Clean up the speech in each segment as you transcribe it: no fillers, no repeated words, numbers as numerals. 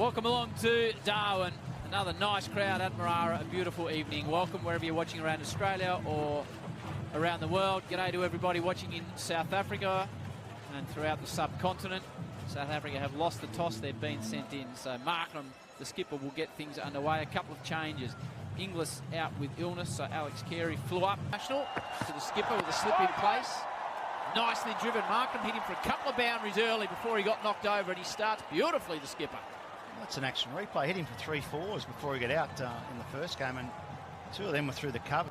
Welcome along to Darwin. Another nice crowd at Marara, a beautiful evening. Welcome wherever you're watching around Australia or around the world. G'day to everybody watching in South Africa and throughout the subcontinent. South Africa have lost the toss, they've been sent in. So Markham, the skipper, will get things underway. A couple of changes. Inglis out with illness, so Alex Carey flew up. National to the skipper with a slip in place. Nicely driven. Markham hit him for a couple of boundaries early before he got knocked over, and he starts beautifully, the skipper. That's an action replay. Hit him for 3-4s before he got out in the first game, and two of them were through the cover.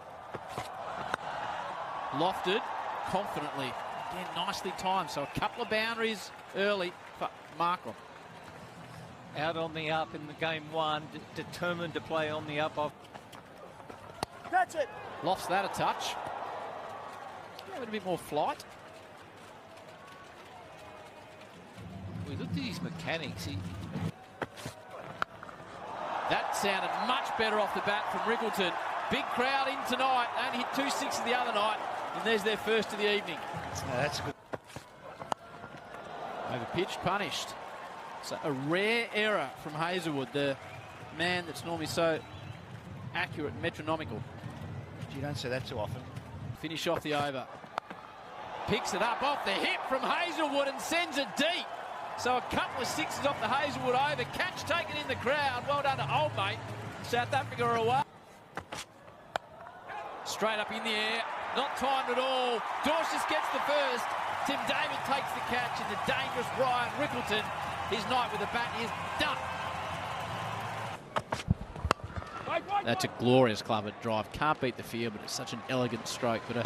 Lofted confidently. Again, nicely timed. So a couple of boundaries early for Markham. Out on the up in the game one, determined to play on the up off. That's it. Lofts that a touch. A bit more flight. We looked at his mechanics. That sounded much better off the bat from Rickleton. Big crowd in tonight. Only hit 2-6 the other night, and there's their first of the evening. That's good. Over pitch, punished. So a rare error from Hazelwood, the man that's normally so accurate and metronomical. You don't see that too often. Finish off the over. Picks it up off the hip from Hazelwood and sends it deep. So a couple of sixes off the Hazelwood over. Catch taken in the crowd. Well done to old mate. South Africa are away. Straight up in the air. Not timed at all. Dorsius gets the first. Tim David takes the catch, and the dangerous Ryan Rickleton, his night with the bat is done. That's a glorious club drive. Can't beat the field, but it's such an elegant stroke. But a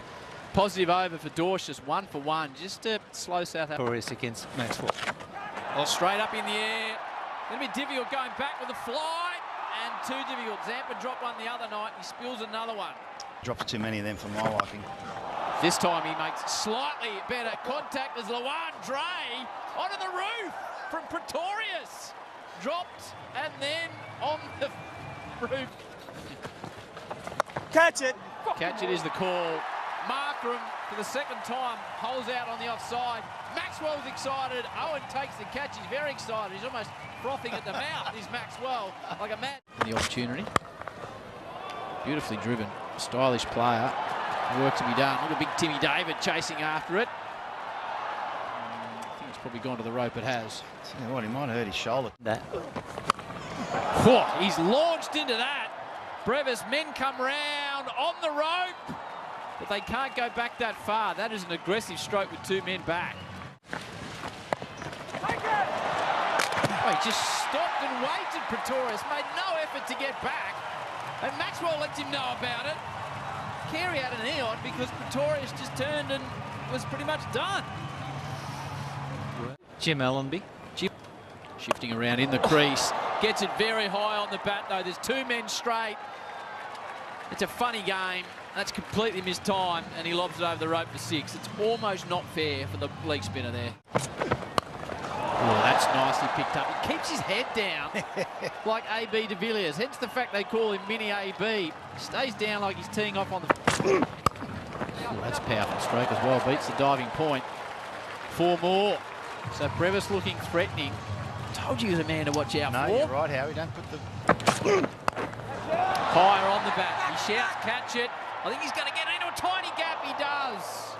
positive over for Dorsius, 1 for 1, just to slow South Africa. Against Maxwell. Well, straight up in the air. Going to be difficult going back with the flight, and too difficult. Zampa dropped one the other night. He spills another one. Drops too many of them for my liking. This time he makes slightly better contact as Lawan Dre onto the roof from Pretorius. Dropped and then on the roof. Catch it. Catch it is the call. Markham, for the second time, holes out on the offside. Maxwell's excited. Owen takes the catch. He's very excited. He's almost frothing at the mouth, is Maxwell, like a mad. The opportunity. Beautifully driven. Stylish player. Work to be done. Look at big Timmy David chasing after it. I think it's probably gone to the rope. It has. You know what, he might have hurt his shoulder. Oh, he's launched into that. Brevis, men come round on the rope, but they can't go back that far. That is an aggressive stroke with two men back. Oh, he just stopped and waited, Pretorius. Made no effort to get back. And Maxwell lets him know about it. Carey had an eon because Pretorius just turned and was pretty much done. Jim Allenby. Shifting around in the crease. Gets it very high on the bat, though. There's two men straight. It's a funny game. That's completely missed time, and he lobs it over the rope for 6. It's almost not fair for the leg spinner there. Oh, that's nicely picked up. He keeps his head down like A.B. de Villiers. Hence the fact they call him Mini A.B. Stays down like he's teeing off on the... Oh, that's a powerful stroke as well. Beats the diving point. 4 more. So Brevis looking threatening. Told you he was a man to watch out for. No, you're right, Howie. Don't put the... Higher on the bat. He shouts, catch it. I think he's going to get into a tiny gap. He does.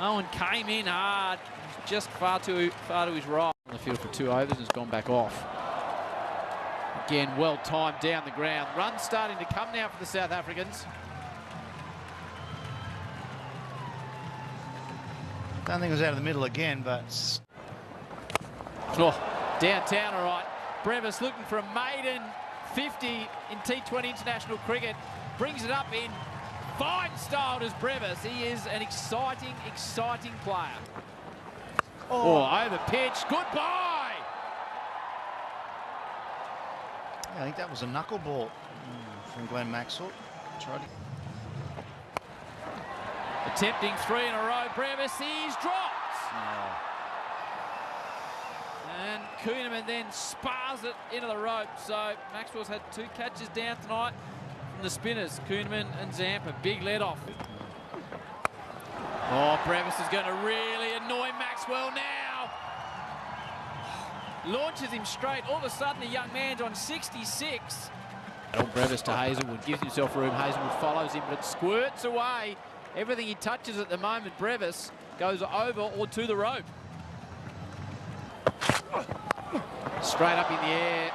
Owen came in hard. Just far to his right. On the field for 2 overs and has gone back off. Again, well timed down the ground. Runs starting to come now for the South Africans. Don't think it was out of the middle again, but... Oh, downtown, all right. Brevis looking for a maiden 50 in T20 international cricket. Brings it up in fine style as Brevis. He is an exciting, exciting player. Oh, over pitch. Goodbye. Yeah, I think that was a knuckleball from Glenn Maxwell. Tried to... Attempting 3 in a row. Brevis, he's dropped. Oh. And Kuhneman then spars it into the rope. So Maxwell's had 2 catches down tonight from the spinners, Kuhneman and Zampa. Big let off. Oh, Brevis is going to really annoy Maxwell now. launches him straight. All of a sudden, the young man's on 66. Brevis to Hazelwood, gives himself room. Hazelwood follows him, but it squirts away. Everything he touches at the moment, Brevis, goes over or to the rope. Straight up in the air.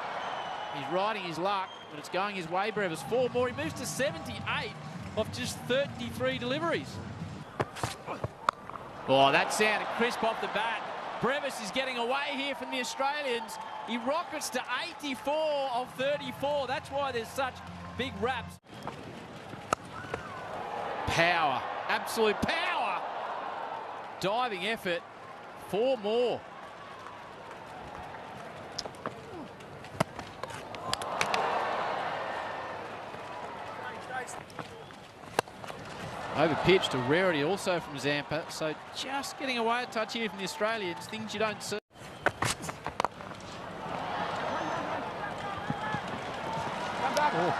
He's riding his luck, but it's going his way, Brevis. 4 more. He moves to 78 off just 33 deliveries. Oh, that sounded crisp off the bat. Brevis is getting away here from the Australians. He rockets to 84 of 34. That's why there's such big raps. Power, absolute power. Diving effort, 4 more. Over pitch to rarity also from Zampa, so just getting away a touch here from the Australians, things you don't see. Oh.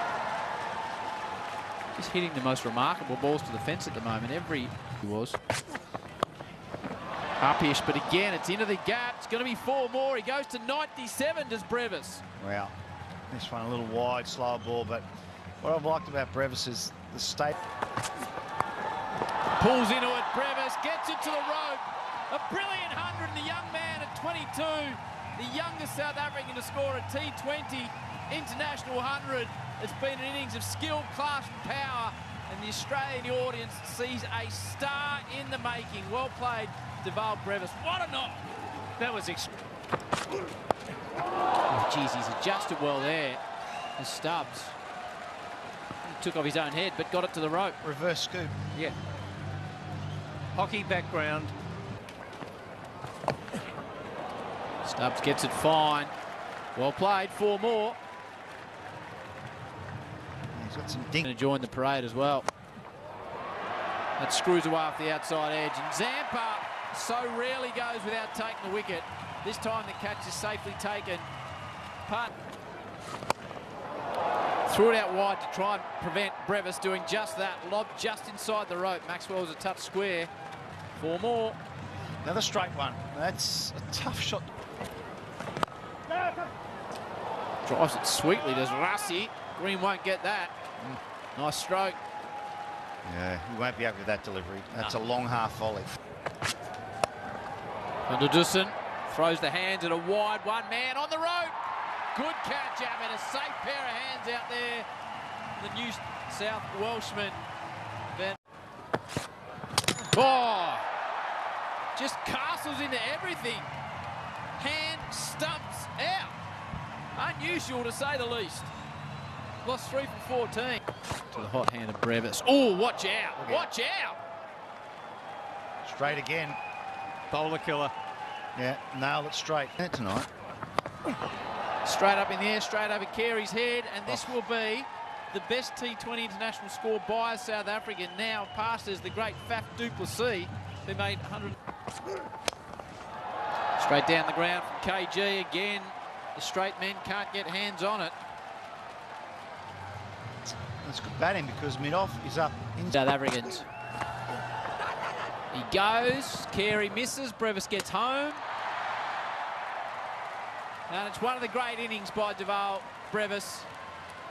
Just hitting the most remarkable balls to the fence at the moment. He was up-ish, but again, it's into the gap. It's going to be 4 more. He goes to 97, does Brevis. Wow, this one a little wide, slower ball, but what I've liked about Brevis is the state. Pulls into it, Brevis gets it to the rope. A brilliant 100, the young man at 22, the youngest South African to score a T20 international 100. It's been an innings of skill, class and power, and the Australian audience sees a star in the making. Well played, Deval Brevis. What a knock! That was oh, geez, he's adjusted well there. The Stubbs. He took off his own head, but got it to the rope. Reverse scoop. Yeah. Hockey background. Stubbs gets it fine. Well played, 4 more. He's got some dink. Going to join the parade as well. That screws away off the outside edge. And Zampa so rarely goes without taking the wicket. This time the catch is safely taken. Putt. Threw it out wide to try and prevent Brevis doing just that. Lob just inside the rope. Maxwell was a touch square. 4 more. Another straight one. That's a tough shot. Drives it sweetly, does Rassi. Green won't get that. Nice stroke. Yeah, he won't be happy with that delivery. That's a long half volley. Vanderdussen throws the hands at a wide one. Man on the rope. Good catch, Abbott. A safe pair of hands out there. The New South Welshman. Oh! Just castles into everything. Hand stumps out. Unusual to say the least. Lost 3 from 14. To the hot hand of Brevis. Oh, watch out. Okay. Watch out. Straight again. Bowler killer. Yeah, nailed it straight tonight. Straight up in the air, straight over Carey's head, and this will be the best T20 international score by a South African, now passed as the great Faf du Plessis, who made 100. Straight down the ground from KG again. The straight men can't get hands on it. That's good batting because mid-off is up. South Africans. He goes, Carey misses, Brevis gets home. And it's one of the great innings by Deval Brevis.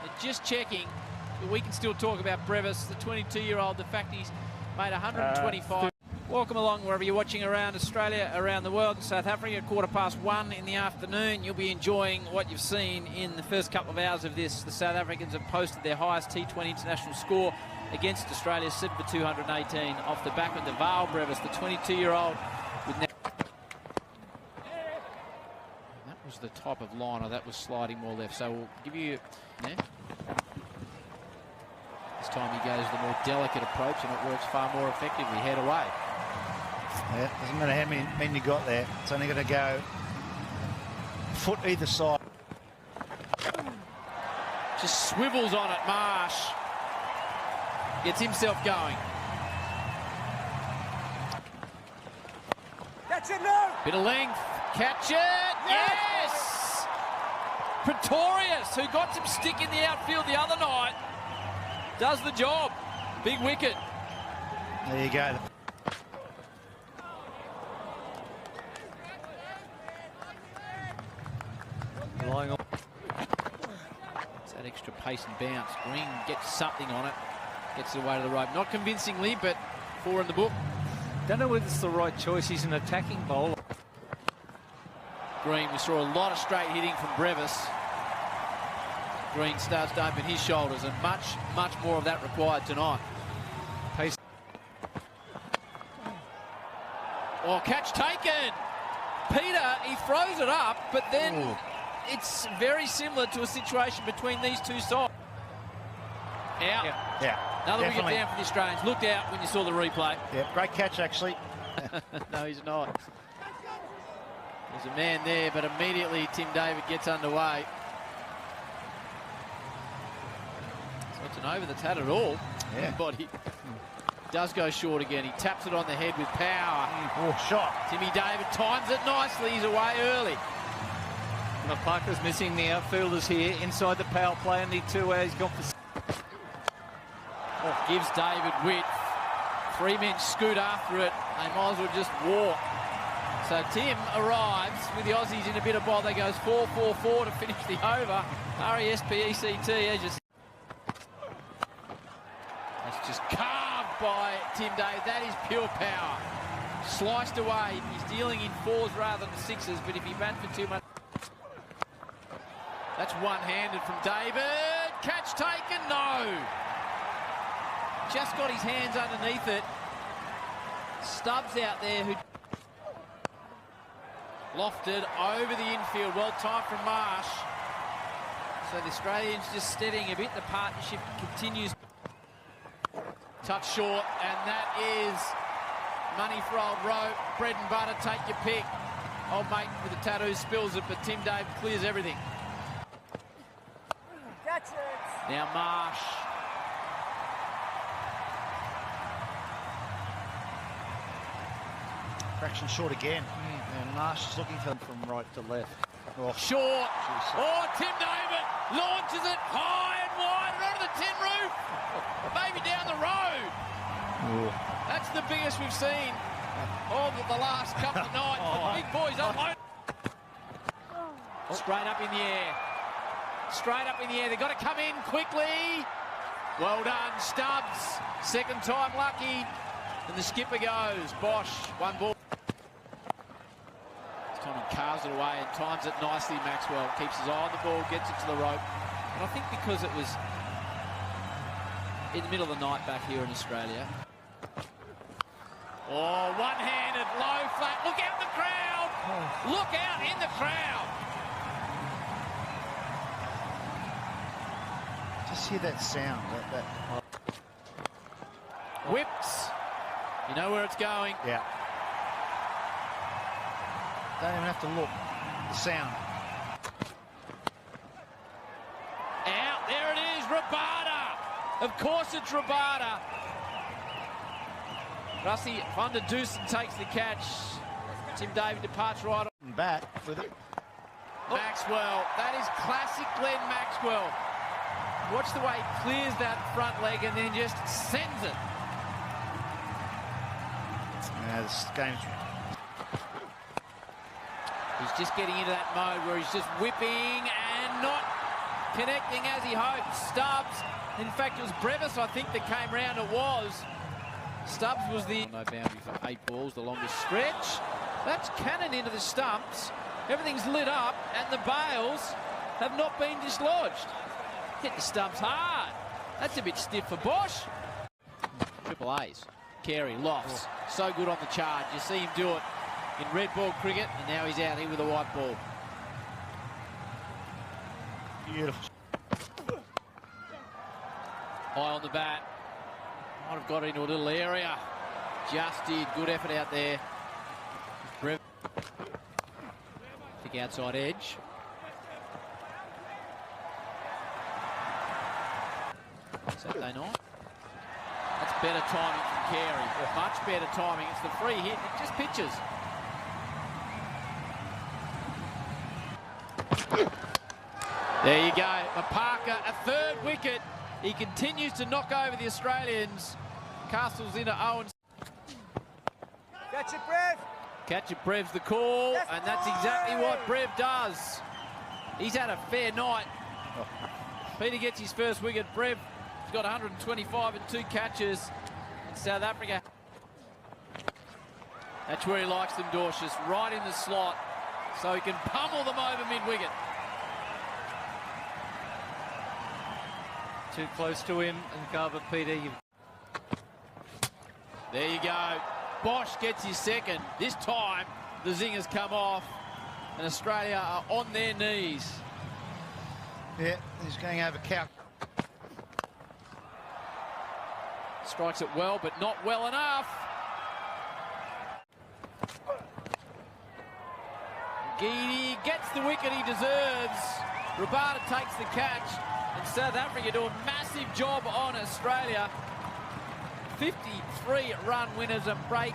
And just checking, but we can still talk about Brevis, the 22-year-old. The fact he's made 125. Welcome along wherever you're watching around Australia, around the world. In South Africa, 1:15 in the afternoon. You'll be enjoying what you've seen in the first couple of hours of this. The South Africans have posted their highest T20 international score against Australia, 7 for 218, off the back of Deval Brevis, the 22-year-old. That was the type of liner that was sliding more left. So we'll give you there. This time he goes the more delicate approach, and it works far more effectively. Head away. Yeah, doesn't matter how many men you got there. It's only going to go foot either side. Just swivels on it, Marsh. Gets himself going. That's it now. Bit of length. Catch it. Yes! Pretorius, who got some stick in the outfield the other night, does the job. Big wicket. There you go. Relying on It's that extra pace and bounce. Green gets something on it. Gets it away to the rope. Not convincingly, but 4 in the book. Don't know whether it's the right choice. He's an attacking bowler. Green, we saw a lot of straight hitting from Brevis. Green starts to open his shoulders, and much more of that required tonight. Pace. Oh, catch taken. Peter, he throws it up, but then it's very similar to a situation between these two sides. Out. Yeah. Another definitely. wicket down for the Australians. Looked out when you saw the replay. Yeah, great catch, actually. No, he's not. There's a man there, but immediately Tim David gets underway. So it's an over that's had it all. Yeah. But he does go short again. He taps it on the head with power. Oh, shot. Timmy David times it nicely. He's away early. Parker's missing the outfielders here inside the power play and the 2 hours. He's gone for. Gives David width. 3 men scoot after it. They might as well just walk. So Tim arrives with the Aussies in a bit of bother. Goes 4-4-4 to finish the over. R-E-S-P-E-C-T. That's just carved by Tim David. That is pure power. Sliced away. He's dealing in 4s rather than 6s, but if he bats for too much. That's one-handed from David. Catch taken? No. Just got his hands underneath it. Stubbs out there who lofted over the infield. Well timed from Marsh. So the Australians just steadying a bit. The partnership continues. Touch short, and that is money for old Rowe. Bread and butter, take your pick. Old mate with the tattoo spills it, but Tim Dave clears everything. Catch it. Now Marsh. Fraction short again. And Marsh is looking from right to left. Oh, Short. Oh, Tim David launches it high and wide and onto the tin roof. Maybe down the road. That's the biggest we've seen of the last couple of nights. The big boys unload. Straight up in the air. Straight up in the air. They've got to come in quickly. Well done, Stubbs. Second time lucky. And the skipper goes. Bosch, 1 ball. This time he carves it away and times it nicely, Maxwell. Keeps his eye on the ball, gets it to the rope. And I think because it was in the middle of the night back here in Australia. Oh, one-handed, low, flat. Look out in the crowd. Look out in the crowd. just hear that sound. Whips. You know where it's going. Yeah. Don't even have to look. The sound. Out. There it is. Rabada. Of course it's Rabada. Rusty van der Dusen takes the catch. Tim David departs right on. Back with it. Maxwell. That is classic Glenn Maxwell. Watch the way he clears that front leg and then just sends it. Yeah, this game's... He's just getting into that mode where he's just whipping and not connecting as he hoped. Stubbs, in fact, it was Brevis, I think, that came round. It was. Stubbs was the... No boundary for 8 balls, the longest stretch. That's cannon into the stumps. Everything's lit up and the bails have not been dislodged. Hit the stumps hard. That's a bit stiff for Bosch. Triple A's. Carey, Lofts, so good on the charge. You see him do it in red ball cricket, and now he's out here with a white ball. Beautiful. High on the bat. Might have got into a little area. Just did. Good effort out there. Brev. Thick outside edge. Saturday night. That's better timing from Carey. Much better timing. It's the free hit. It just pitches. There you go. Parker, a third wicket. He continues to knock over the Australians. Castle's into Owens. Catch it, Brev. Catch it, Brev's the call, and that's exactly what Brev does. He's had a fair night. Peter gets his first wicket. Brev has got 125 and 2 catches in South Africa. That's where he likes them, Dorcius, right in the slot, so he can pummel them over mid-wicket. Too close to him and cover, Peter. There you go. Bosch gets his second. This time, the zingers come off, and Australia are on their knees. Yeah, he's going over cow. Strikes it well, but not well enough. Geedy gets the wicket he deserves. Rabada takes the catch, and South Africa do a massive job on Australia. 53 run winners, a break